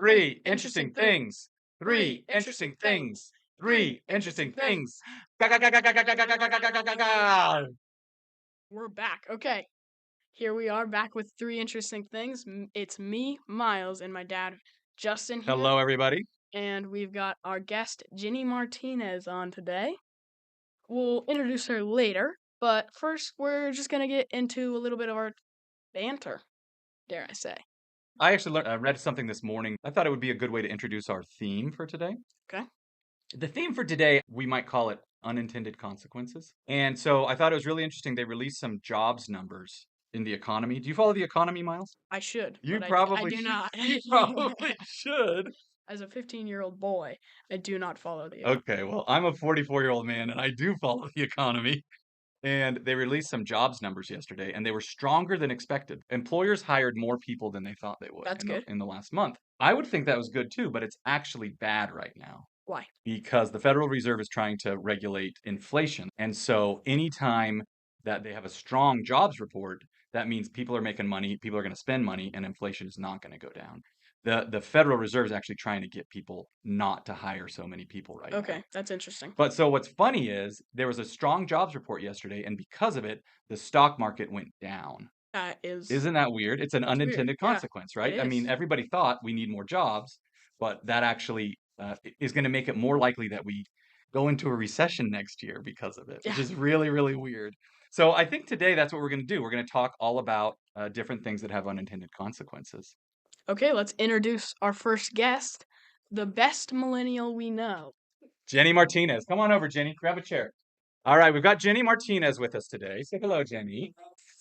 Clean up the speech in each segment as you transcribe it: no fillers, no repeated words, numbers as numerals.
Three interesting things. Three interesting things. Three interesting things. We're back. Okay. Here we are back with three interesting things. It's me, Miles, and my dad, Justin, here. Hello, everybody. And we've got our guest, Ginny Martinez, on today. We'll introduce her later, but first, we're just going to get into a little bit of our banter, dare I say. I actually read something this morning. I thought it would be a good way to introduce our theme for today. Okay. The theme for today, we might call it Unintended Consequences. And so I thought it was really interesting. They released some jobs numbers in the economy. Do you follow the economy, Miles? I should. You but probably I do not. You probably should. As a 15-year-old boy, I do not follow the economy. Okay, well, I'm a 44-year-old man and I do follow the economy. And they released some jobs numbers yesterday, and they were stronger than expected. Employers hired more people than they thought they would That's good. in the last month. I would think that was good too, but it's actually bad right now. Why? Because the Federal Reserve is trying to regulate inflation. And so anytime that they have a strong jobs report, that means people are making money, people are going to spend money, and inflation is not going to go down. The Federal Reserve is actually trying to get people not to hire so many people right now. Okay, that's interesting. But so what's funny is there was a strong jobs report yesterday, and because of it, the stock market went down. Isn't that weird? It's an unintended consequence, right? I mean, everybody thought we need more jobs, but that actually is going to make it more likely that we go into a recession next year because of it, which is really, really weird. So I think today that's what we're going to do. We're going to talk all about different things that have unintended consequences. Okay, let's introduce our first guest, the best millennial we know. Jenny Martinez. Come on over, Jenny. Grab a chair. All right, we've got Jenny Martinez with us today. Say hello, Jenny.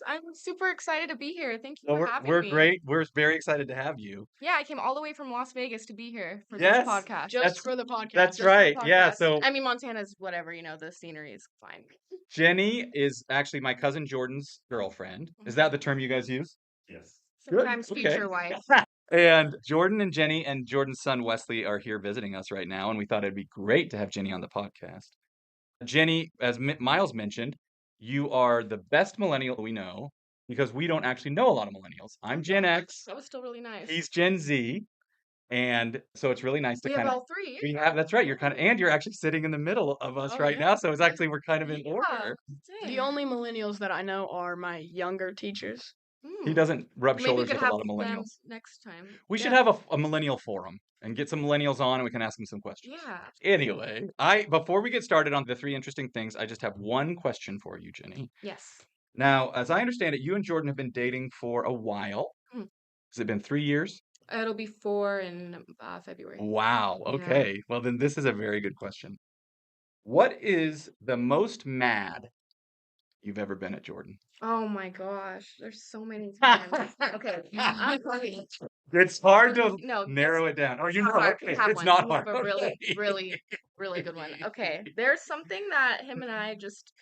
I'm super excited to be here. Thank you Well, for having we're me. great. We're very excited to have you. Yeah, I came all the way from Las Vegas to be here for Yes, this podcast. Just for the podcast. That's Just for the right. Yeah, podcast. so I mean, Montana's whatever, the scenery is fine. Jenny is actually my cousin Jordan's girlfriend. Is that the term you guys use? Yes. Sometimes Good. future wife. And Jordan and Jenny and Jordan's son Wesley are here visiting us right now, and we thought it'd be great to have Jenny on the podcast. Jenny, as Miles mentioned, you are the best millennial we know because we don't actually know a lot of millennials. I'm Gen X. That was still really nice. He's Gen Z. And so it's really nice to we kind have of all three. we have that's right. You're kind of and you're actually sitting in the middle of us right now. So it's actually we're kind of in order. The only millennials that I know are my younger teachers. He doesn't rub Maybe shoulders we could with a have lot of millennials. them next time. We should have a millennial forum and get some millennials on and we can ask them some questions. Yeah. Anyway, before we get started on the three interesting things, I just have one question for you, Jenny. Yes. Now, as I understand it, you and Jordan have been dating for a while. Has it been 3 years? It'll be 4 in February. Wow. Okay. Well, then this is a very good question. What is the most mad you've ever been at Jordan? Oh my gosh, there's so many times. Okay. It's hard to narrow it down. Oh, you know, okay. It's not hard. A really, really, really good one. Okay. There's something that him and I just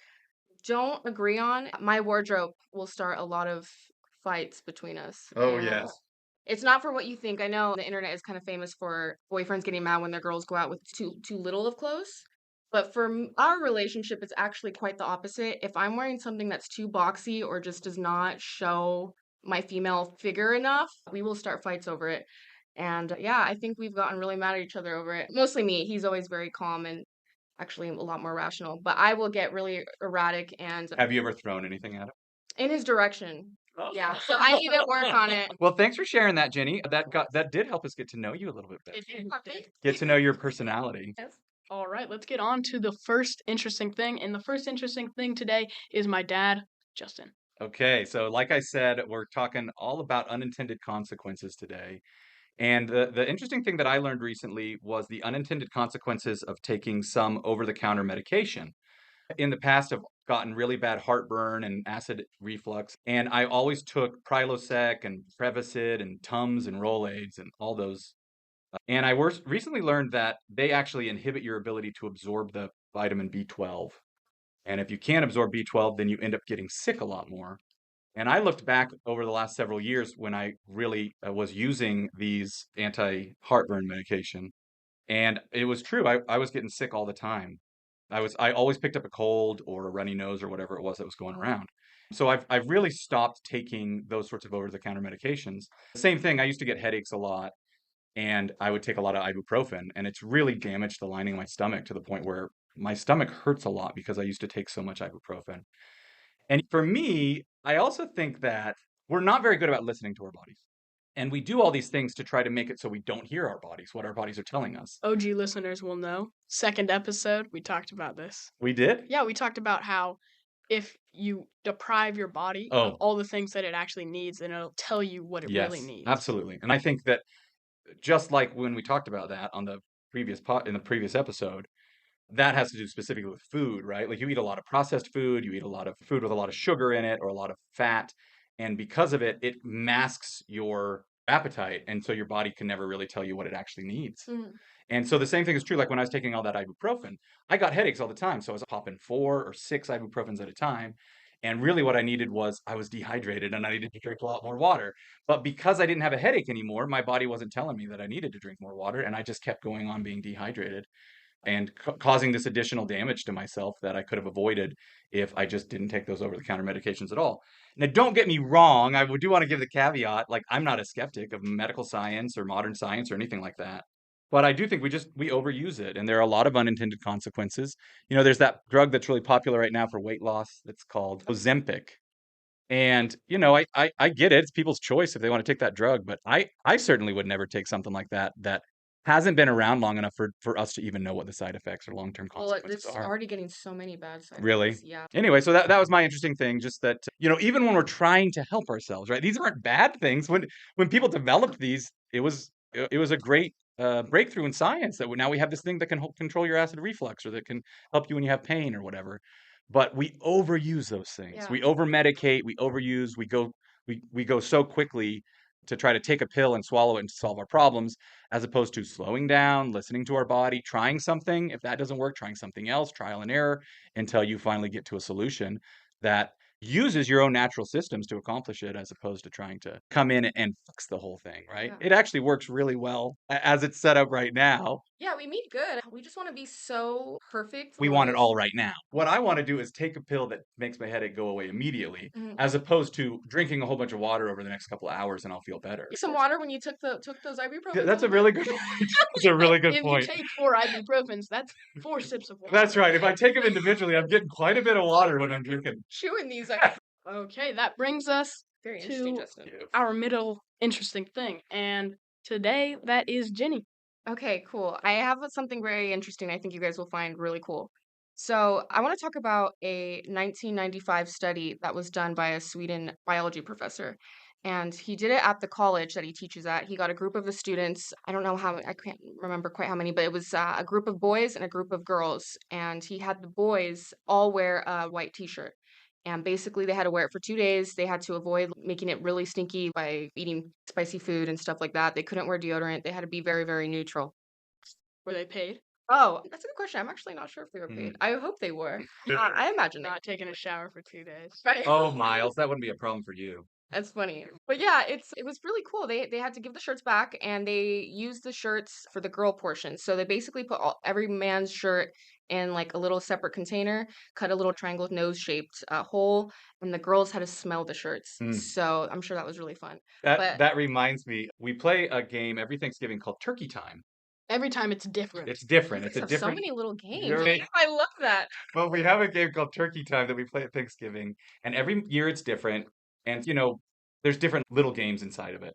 don't agree on. My wardrobe will start a lot of fights between us. Oh, yes. It's not for what you think. I know the internet is kind of famous for boyfriends getting mad when their girls go out with too little of clothes. But for our relationship, it's actually quite the opposite. If I'm wearing something that's too boxy or just does not show my female figure enough, we will start fights over it. And yeah, I think we've gotten really mad at each other over it. Mostly me. He's always very calm and actually a lot more rational. But I will get really erratic and... Have you ever thrown anything at him? In his direction. Yeah, so I need to work on it. Well, thanks for sharing that, Jenny. That did help us get to know you a little bit better. Get to know your personality. Yes. All right, let's get on to the first interesting thing. And the first interesting thing today is my dad, Justin. Okay, so like I said, we're talking all about unintended consequences today. And the interesting thing that I learned recently was the unintended consequences of taking some over-the-counter medication. In the past, I've gotten really bad heartburn and acid reflux, and I always took Prilosec and Prevacid and Tums and Rolaids and all those. And I recently learned that they actually inhibit your ability to absorb the vitamin B12. And if you can't absorb B12, then you end up getting sick a lot more. And I looked back over the last several years when I really was using these anti-heartburn medication. And it was true. I was getting sick all the time. I always picked up a cold or a runny nose or whatever it was that was going around. So I've really stopped taking those sorts of over-the-counter medications. Same thing, I used to get headaches a lot. and I would take a lot of ibuprofen, and it's really damaged the lining of my stomach to the point where my stomach hurts a lot because I used to take so much ibuprofen. And for me, I also think that we're not very good about listening to our bodies. And we do all these things to try to make it so we don't hear our bodies, what our bodies are telling us. OG listeners will know. Second episode, we talked about this. We did? Yeah, we talked about how if you deprive your body of Oh, all the things that it actually needs, then it'll tell you what it really yes, needs. absolutely. And I think that just like when we talked about that on the in the previous episode, that has to do specifically with food, right? Like you eat a lot of processed food, you eat a lot of food with a lot of sugar in it or a lot of fat, and because of it, it masks your appetite, and so your body can never really tell you what it actually needs. Mhm. And so the same thing is true like when I was taking all that ibuprofen. I got headaches all the time, so I was popping 4 or 6 ibuprofens at a time. And really what I needed was I was dehydrated and I needed to drink a lot more water. But because I didn't have a headache anymore, my body wasn't telling me that I needed to drink more water, and I just kept going on being dehydrated and causing this additional damage to myself that I could have avoided if I just didn't take those over-the-counter medications at all. Now, don't get me wrong, I do want to give the caveat, like I'm not a skeptic of medical science or modern science or anything like that. But I do think we overuse it, and there are a lot of unintended consequences. You know, there's that drug that's really popular right now for weight loss that's called Ozempic. And, you know, I get it. It's people's choice if they want to take that drug, but I certainly would never take something like that that hasn't been around long enough for us to even know what the side effects or long-term Well, consequences it's are. already getting so many bad side Really? effects. Yeah. Anyway, so that was my interesting thing, just that, you know, even when we're trying to help ourselves, right? These aren't bad things. When people developed these, it was a great breakthrough in science that now we have this thing that can help control your acid reflux or that can help you when you have pain or whatever. But we overuse those things. Yeah. We over medicate, we overuse, we go so quickly to try to take a pill and swallow it and solve our problems, as opposed to slowing down, listening to our body, trying something. If that doesn't work, trying something else, trial and error, until you finally get to a solution that uses your own natural systems to accomplish it, as opposed to trying to come in and fix the whole thing, right? Yeah. It actually works really well as it's set up right now. Yeah, we mean good. We just want to be so perfect. We want it all right now. What I want to do is take a pill that makes my headache go away immediately, Mhm. as opposed to drinking a whole bunch of water over the next couple of hours and I'll feel better. Some water when you took those ibuprofen. That's a really good point. That's a really good If point. you take 4 ibuprofens, that's 4 sips of water. That's right. If I take them individually, I'm getting quite a bit of water when I'm drinking. Chewing these. Okay, that brings us Very interesting, to Justin. our middle interesting thing. And today, that is Ginny. Okay, cool. I have something very interesting I think you guys will find really cool. So, I want to talk about a 1995 study that was done by a Sweden biology professor. And he did it at the college that he teaches at. He got a group of the students. I don't know how, I can't remember quite how many, but it was a group of boys and a group of girls. And he had the boys all wear a white t-shirt. And basically, they had to wear it for 2 days. They had to avoid making it really stinky by eating spicy food and stuff like that. They couldn't wear deodorant. They had to be very, very neutral. Were they paid? Oh, that's a good question. I'm actually not sure if they were Hmm. paid. I hope they were. I imagine they. Not taking a shower for 2 days. Right. Oh, Miles, that wouldn't be a problem for you. That's funny. But yeah, it was really cool. They had to give the shirts back and they used the shirts for the girl portion. So they basically put every man's shirt in like a little separate container, cut a little triangle nose shaped hole, and the girls had to smell the shirts. Hmm. So I'm sure that was really fun. That But that reminds me, we play a game every Thanksgiving called Turkey Time. Every time it's different. It's different. you It's a guys have so different. many little games. You're right. I love that. Well, we have a game called Turkey Time that we play at Thanksgiving, and every year it's different. And you know, there's different little games inside of it.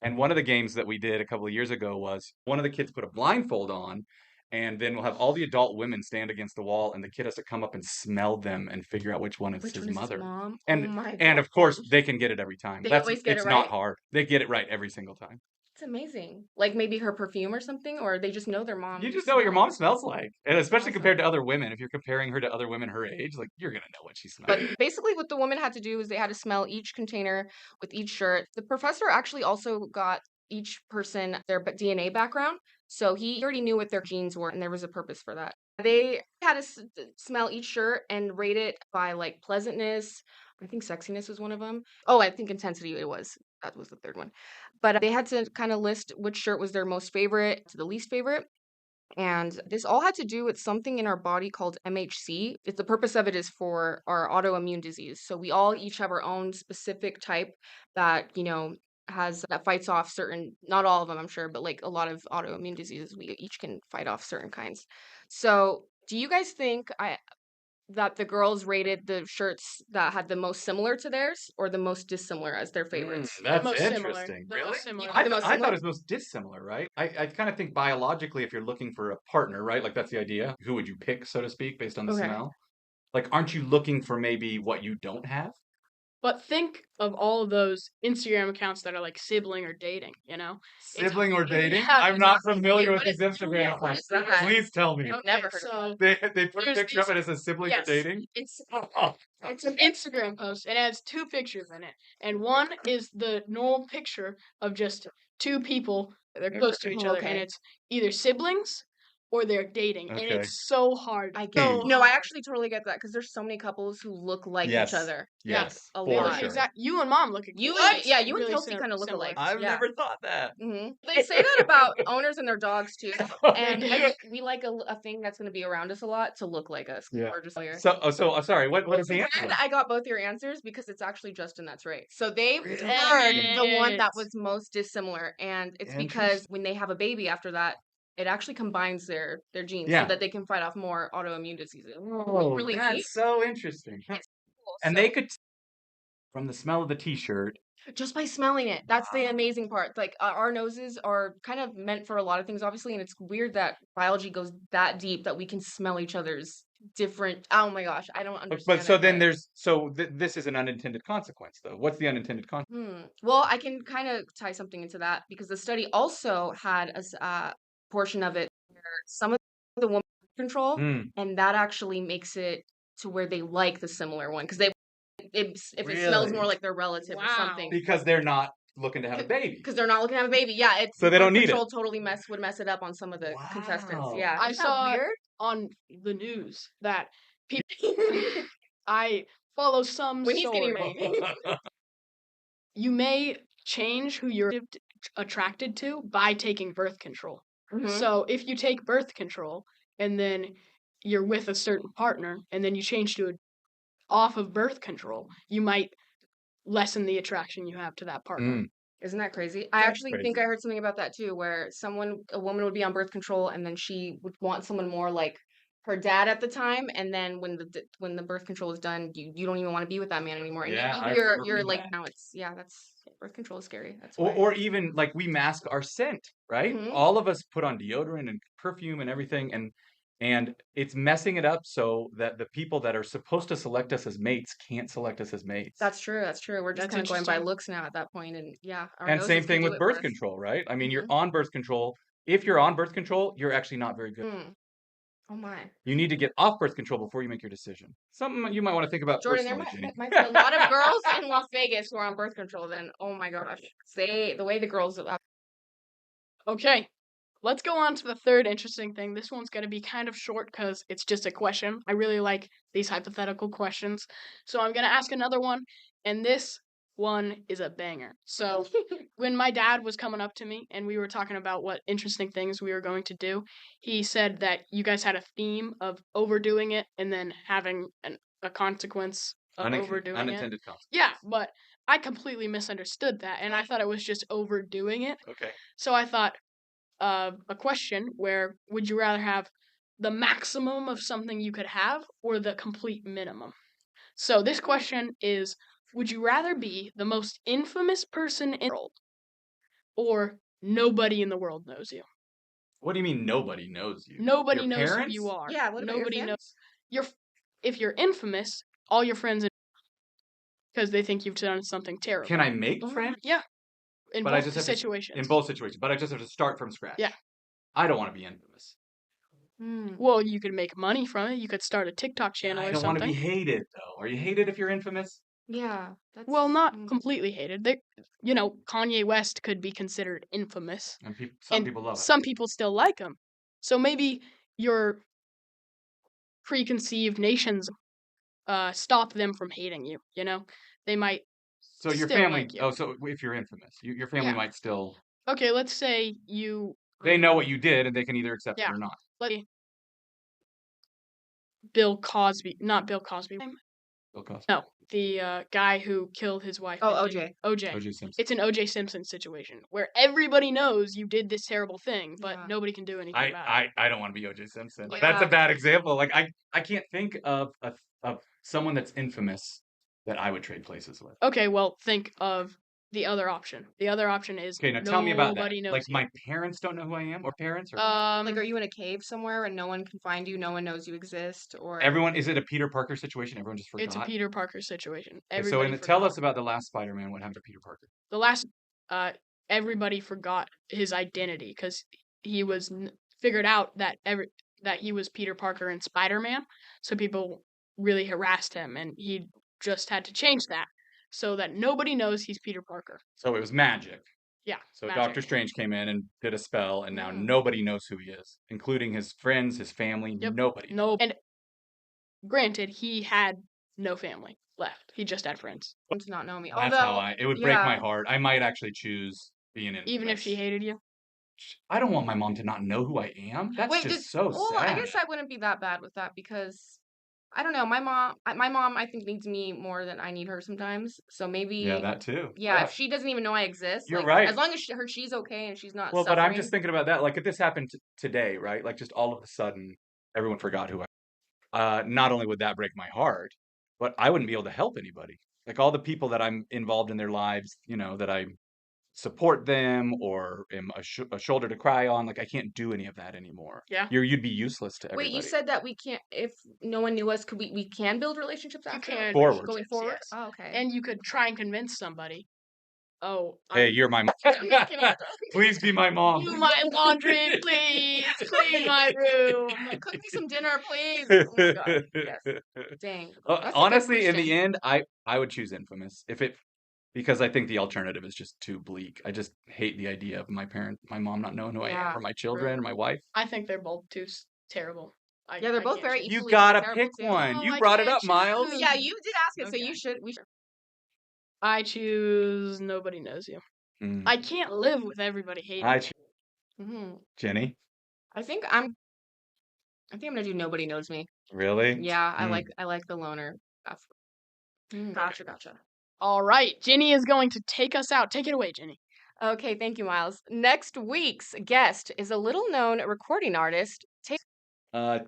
And one of the games that we did a couple of years ago was one of the kids put a blindfold on, and then we'll have all the adult women stand against the wall, and the kid has to come up and smell them and figure out which one is Which his one is his mother. mom? And Oh my and gosh. of course they can get it every time. They always get It's it not right? hard. They get it right every single time. It's amazing. Like maybe her perfume or something, or they just know their mom. You just know what your smell. mom smells like. And especially Awesome. compared to other women. If you're comparing her to other women her age, like you're gonna know what she smells But like. basically, what the women had to do is they had to smell each container with each shirt. The professor actually also got each person their DNA background. So he already knew what their genes were, and there was a purpose for that. They had to smell each shirt and rate it by like pleasantness. I think sexiness was one of them. Oh, I think intensity it was. That was the third one. But they had to kind of list which shirt was their most favorite to the least favorite. And this all had to do with something in our body called MHC. It's the purpose of it is for our autoimmune disease. So we all each have our own specific type that, that fights off certain, not all of them, I'm sure, but like a lot of autoimmune diseases, we each can fight off certain kinds. So, do you guys think that the girls rated the shirts that had the most similar to theirs or the most dissimilar as their favorites? The That's most similar. interesting. The Really? most similar. The most I thought similar? it was most dissimilar, right? I kind of think biologically, if you're looking for a partner, right? Like that's the idea. Who would you pick, so to speak, based on the Okay. smell? Like, aren't you looking for maybe what you don't have? But think of all of those Instagram accounts that are like sibling or dating, you know? It's Sibling or dating? yeah, I'm not Wait, familiar with what these is Instagram what accounts. is that? Please tell me. I've never heard of so They put a there's picture of these it as a sibling or yes, dating? it's it's an Instagram post. It has two pictures in it. And one is the normal picture of just two people that are close to each Oh, other and okay. it's either siblings or they're dating. And Okay. it's so hard. I get So No, I hard. actually totally get that because there's so many couples who look like each Yes. other. Yes. a They For look lot. sure. you and mom look You what? and, yeah, you and Really Kelsey kind of look similar. alike. I've Yeah. never thought that. They say that about owners and their dogs too. And They I do. think we like a thing that's going to be around us a lot to look like us. Yeah. We're just here. So sorry. What is the answer? And I got both your answers because it's actually Justin that's right. So they Really? preferred the one that Yes. was most dissimilar, and it's because Interesting. when they have a baby after that, it actually combines their genes Yeah. so that they can fight off more autoimmune diseases. Oh, Really neat. that's so interesting. It's cool. And So they could, from the smell of the t-shirt. just by smelling it, that's the amazing part. Like our noses are kind of meant for a lot of things, obviously, and it's weird that biology goes that deep that we can smell each other's different. Oh my gosh, I don't But understand so it, then but- there's this is an unintended consequence though. What's the unintended consequence? Well, I can kind of tie something into that because the study also had a portion of it where some of the women control, and that actually makes it to where they like the similar one because if it smells more Really? like their relative or something. Because they're not looking to have a baby. Because they're not looking to have a baby. Yeah, it's So they don't birth need it. control totally would mess it up on some of the contestants. Wow. Yeah. I Isn't that saw weird? on the news that people I follow some When he's getting story. ready. You may change who you're attracted to by taking birth control. So if you take birth control and then you're with a certain partner and then you change to off of birth control, you might lessen the attraction you have to that partner. Isn't that crazy? I That's actually crazy. think I heard something about that too, where a woman would be on birth control and then she would want someone more like her dad at the time, and then when the birth control is done, you don't even want to be with that man anymore. And Yeah, I you're remember like that. now that's birth control is scary. That's Or, why. or even like we mask our scent, right? All of us put on deodorant and perfume and everything, and it's messing it up so that the people that are supposed to select us as mates can't select us as mates. That's true. That's true. We're just That's kind of going by interesting. looks now at that point, and yeah, our And noses same can thing do with it birth for us. control, right? I mean, you're on birth control. If you're on birth control, you're actually not very good. Oh my. You need to get off birth control before you make your decision. Something you might want to think about Jordan, there personally, Jenny. might be a lot of girls in Las Vegas who are on birth control then. Oh my gosh. The way the girls Okay, let's go on to the third interesting thing. This one's going to be kind of short because it's just a question. I really like these hypothetical questions. So I'm going to ask another one, and this one is a banger. So when my dad was coming up to me and we were talking about what interesting things we were going to do, he said that you guys had a theme of overdoing it and then having a consequence of overdoing it. Unintended consequence. Yeah, but I completely misunderstood that, and I thought it was just overdoing it. Okay. So I thought of a question where would you rather have the maximum of something you could have or the complete minimum? So this question is, would you rather be the most infamous person in the world or nobody in the world knows you? What do you mean nobody knows you? Nobody Your knows parents? who you are. Yeah, what about Nobody your knows. fans? If you're infamous, all your friends because they think you've done something terrible. Can I make friends? Yeah. In But I both just have to- situations. In both situations, but I just have to start from scratch. Yeah. I don't want to be infamous. Well, you could make money from it. You could start a TikTok channel I or don't want to something. be hated though. Are you hated if you're infamous? Yeah. That's, Well, not completely hated. Kanye West could be considered infamous. And some and people love it. some people still like him. So maybe your preconceived notions stop them from hating you, They might So your still family. like you. Oh, so if you're infamous, your family Yeah. might still. Okay, let's say you They know what you did, and they can either accept Yeah. it or not. Bill Cosby, not Bill Cosby. Bill Cosby. No, the guy who killed his wife. Oh, and didn't- OJ. OJ. O.J. Simpson. It's an OJ Simpson situation where everybody knows you did this terrible thing, but Yeah. nobody can do anything about it. I don't want to be O.J. Simpson. Yeah. That's a bad example. Like I can't think of someone that's infamous that I would trade places with. Okay, well, think of the other option. The other option is Okay, now tell me about that. nobody knows Like you. my parents don't know who I am, or parents, or Like, are you in a cave somewhere and no one can find you? No one knows you exist, or everyone? Is it a Peter Parker situation? Everyone just forgot. It's a Peter Parker situation. Okay, so Everybody tell forgot. us about the last Spider-Man. What happened to Peter Parker? The last, everybody forgot his identity because he was figured out that he was Peter Parker and Spider-Man. So people really harassed him, and he just had to change that so that nobody knows he's Peter Parker. So it was magic. Yeah. So magic. Doctor Strange came in and did a spell, and now Mm. nobody knows who he is, including his friends, his family. Yep. Nobody. No. And granted, he had no family left. He just had friends. to not know me. That's how it would break my yeah. heart. I might actually choose being infamous. Even if she hated you. I don't want my mom to not know who I am. That's Wait, just so well, sad. I guess I wouldn't be that bad with that because I don't know. My mom, I think needs me more than I need her sometimes. So maybe, Yeah, that too. yeah, if she doesn't even know I exist, You're like, right. as long as she's okay and she's not Well, suffering. but I'm just thinking about that. Like, if this happened today, right? Like, just all of a sudden, everyone forgot who I. Not only would that break my heart, but I wouldn't be able to help anybody. Like all the people that I'm involved in their lives, that I support them or am a shoulder to cry on. Like I can't do any of that anymore. Yeah. You'd be useless to everybody. Wait, you said that we can't, if no one knew us, could we can build relationships You after? can Forward. Going forward? Yes. Oh, okay. And you could try and convince somebody. Oh, Hey, you're my mom. Please be my mom. do my laundry, please. Clean my room. Cook me some dinner, please. Oh my God. Yes. Dang. That's a good Honestly, in the question. end, I would choose infamous because I think the alternative is just too bleak. I just hate the idea of my mom not knowing who I Yeah, am, or my children, or my wife. I think they're both too terrible. Yeah, they're I both can't very choose. You equally gotta terrible pick too. one. No, You I brought it can't up, Miles. choose. Yeah, you did ask it, so Okay. we should. I choose nobody knows you. Mm. I can't live with everybody hating I me. choose Mm-hmm. Jenny. I think I'm gonna do nobody knows me. Really? Yeah, Mm. I like the loner stuff. Gotcha. All right, Ginny is going to take us out. Take it away, Ginny. Okay, thank you, Miles. Next week's guest is a little-known recording artist. I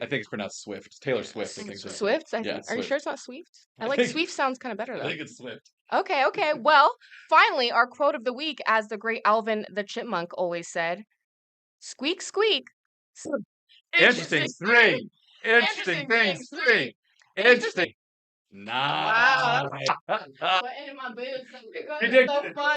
think it's pronounced Swift. Taylor Swift. I think so. Swift, I Yeah, think. Are you Swift. sure it's not Swift? I I like think- Swift sounds kind of better I though. think it's Swift. Okay. Well, finally, our quote of the week, as the great Alvin the Chipmunk always said, "Squeak, squeak." Interesting three. Interesting things three. Interesting. Nah. Wow. Put it in my boots. Ridiculous. So fun.